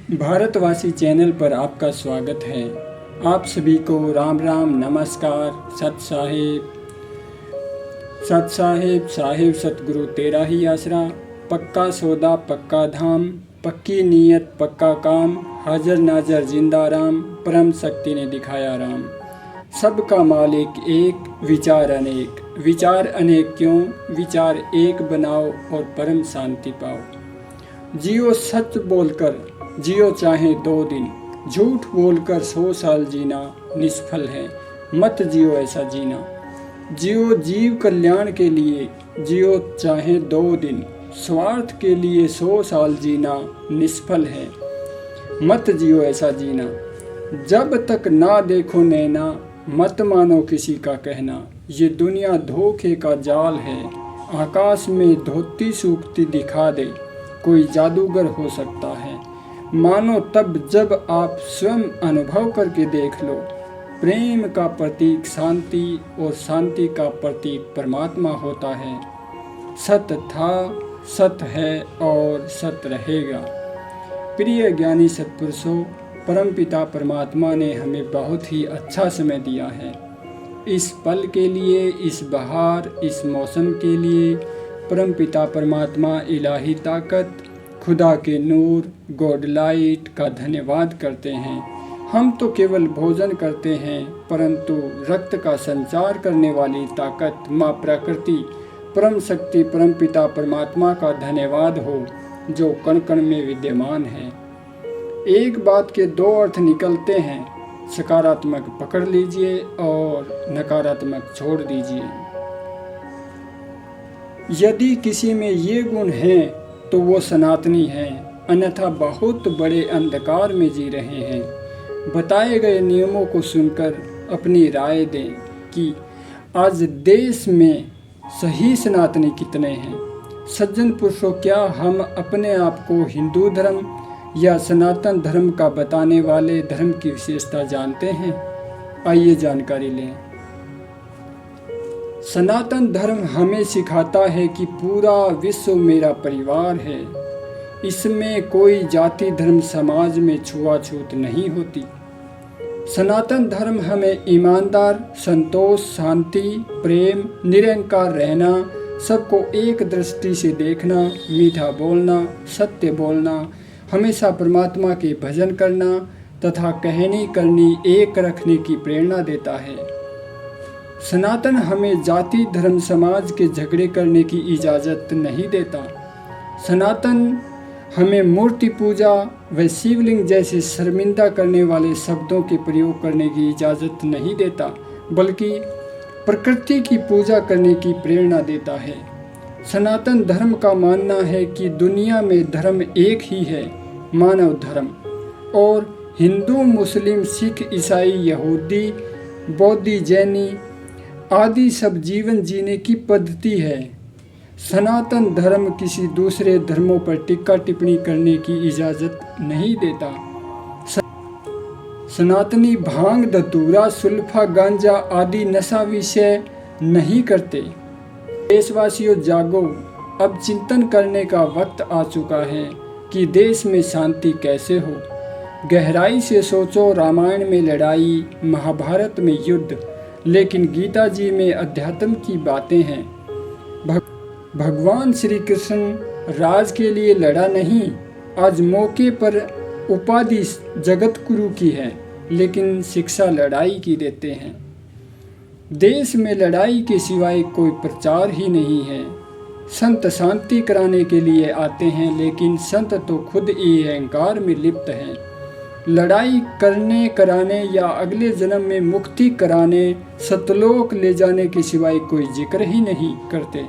भारतवासी चैनल पर आपका स्वागत है। आप सभी को राम राम, नमस्कार, सत साहेब साहेब सतगुरु तेरा ही आसरा। पक्का सौदा पक्का धाम, पक्की नीयत पक्का काम, हाजर नाजर जिंदा राम, परम शक्ति ने दिखाया राम। सबका मालिक एक, विचार अनेक, विचार अनेक क्यों, विचार एक बनाओ और परम शांति पाओ। जियो सच बोलकर, जियो चाहे 2 दिन, झूठ बोलकर 100 साल जीना निष्फल है, मत जियो ऐसा जीना। जियो जीव कल्याण के लिए, जियो चाहे 2 दिन, स्वार्थ के लिए 100 साल जीना निष्फल है, मत जियो ऐसा जीना। जब तक ना देखो नैना, मत मानो किसी का कहना, ये दुनिया धोखे का जाल है। आकाश में धोती सूखती दिखा दे, कोई जादूगर हो सकता है। मानो तब जब आप स्वयं अनुभव करके देख लो। प्रेम का प्रतीक शांति और शांति का प्रतीक परमात्मा होता है। सत्य था, सत्य है और सत्य रहेगा। प्रिय ज्ञानी सत्पुरुषों, परमपिता परमात्मा ने हमें बहुत ही अच्छा समय दिया है। इस पल के लिए, इस बहार, इस मौसम के लिए परमपिता परमात्मा, इलाही ताकत, खुदा के नूर, गॉड लाइट का धन्यवाद करते हैं। हम तो केवल भोजन करते हैं, परंतु रक्त का संचार करने वाली ताकत माँ प्रकृति, परम शक्ति, परमपिता परमात्मा का धन्यवाद हो, जो कण कण में विद्यमान है। एक बात के 2 अर्थ निकलते हैं, सकारात्मक पकड़ लीजिए और नकारात्मक छोड़ दीजिए। यदि किसी में ये गुण हैं तो वो सनातनी हैं, अन्यथा बहुत बड़े अंधकार में जी रहे हैं। बताए गए नियमों को सुनकर अपनी राय दें कि आज देश में सही सनातनी कितने हैं। सज्जन पुरुषों, क्या हम अपने आप को हिंदू धर्म या सनातन धर्म का बताने वाले धर्म की विशेषता जानते हैं? आइए जानकारी लें। सनातन धर्म हमें सिखाता है कि पूरा विश्व मेरा परिवार है। इसमें कोई जाति धर्म समाज में छुआछूत नहीं होती। सनातन धर्म हमें ईमानदार, संतोष, शांति, प्रेम, निरंकार रहना, सबको एक दृष्टि से देखना, मीठा बोलना, सत्य बोलना, हमेशा परमात्मा के भजन करना तथा कहनी करनी एक रखने की प्रेरणा देता है। सनातन हमें जाति धर्म समाज के झगड़े करने की इजाज़त नहीं देता। सनातन हमें मूर्ति पूजा व शिवलिंग जैसे शर्मिंदा करने वाले शब्दों के प्रयोग करने की इजाज़त नहीं देता, बल्कि प्रकृति की पूजा करने की प्रेरणा देता है। सनातन धर्म का मानना है कि दुनिया में धर्म एक ही है, मानव धर्म, और हिंदू, मुस्लिम, सिख, ईसाई, यहूदी, बौद्धी, जैनी आदि सब जीवन जीने की पद्धति है। सनातन धर्म किसी दूसरे धर्मों पर टिक्का टिप्पणी करने की इजाज़त नहीं देता। सनातनी भांग, धतूरा, सुल्फा, गांजा आदि नशा विषय नहीं करते। देशवासियों जागो, अब चिंतन करने का वक्त आ चुका है कि देश में शांति कैसे हो। गहराई से सोचो। रामायण में लड़ाई, महाभारत में युद्ध, लेकिन गीता जी में अध्यात्म की बातें हैं। भगवान श्री कृष्ण राज के लिए लड़ा नहीं, आज मौके पर उपाधि जगत गुरु की है, लेकिन शिक्षा लड़ाई की देते हैं। देश में लड़ाई के सिवाय कोई प्रचार ही नहीं है। संत शांति कराने के लिए आते हैं, लेकिन संत तो खुद ही अहंकार में लिप्त हैं। लड़ाई करने कराने या अगले जन्म में मुक्ति कराने, सतलोक ले जाने के सिवाय कोई जिक्र ही नहीं करते।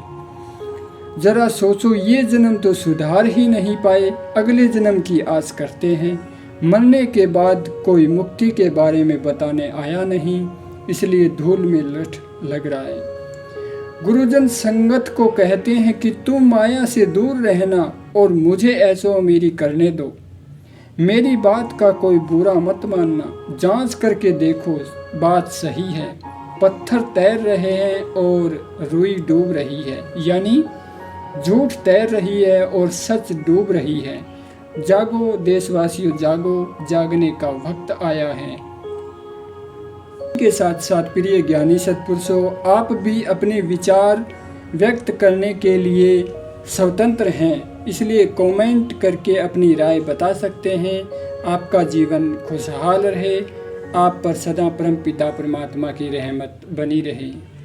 जरा सोचो, ये जन्म तो सुधार ही नहीं पाए, अगले जन्म की आस करते हैं। मरने के बाद कोई मुक्ति के बारे में बताने आया नहीं, इसलिए धूल में लठ लग रहा है। गुरुजन संगत को कहते हैं कि तुम माया से दूर रहना और मुझे ऐसो मेरी करने दो। मेरी बात का कोई बुरा मत मानना, जांच करके देखो, बात सही है। पत्थर तैर रहे हैं और रुई डूब रही है, यानी झूठ तैर रही है और सच डूब रही है। जागो देशवासियों जागो, जागने का वक्त आया है। के साथ साथ प्रिय ज्ञानी सत्पुरुषों, आप भी अपने विचार व्यक्त करने के लिए स्वतंत्र हैं, इसलिए कमेंट करके अपनी राय बता सकते हैं। आपका जीवन खुशहाल रहे, आप पर सदा परम पिता परमात्मा की रहमत बनी रहे।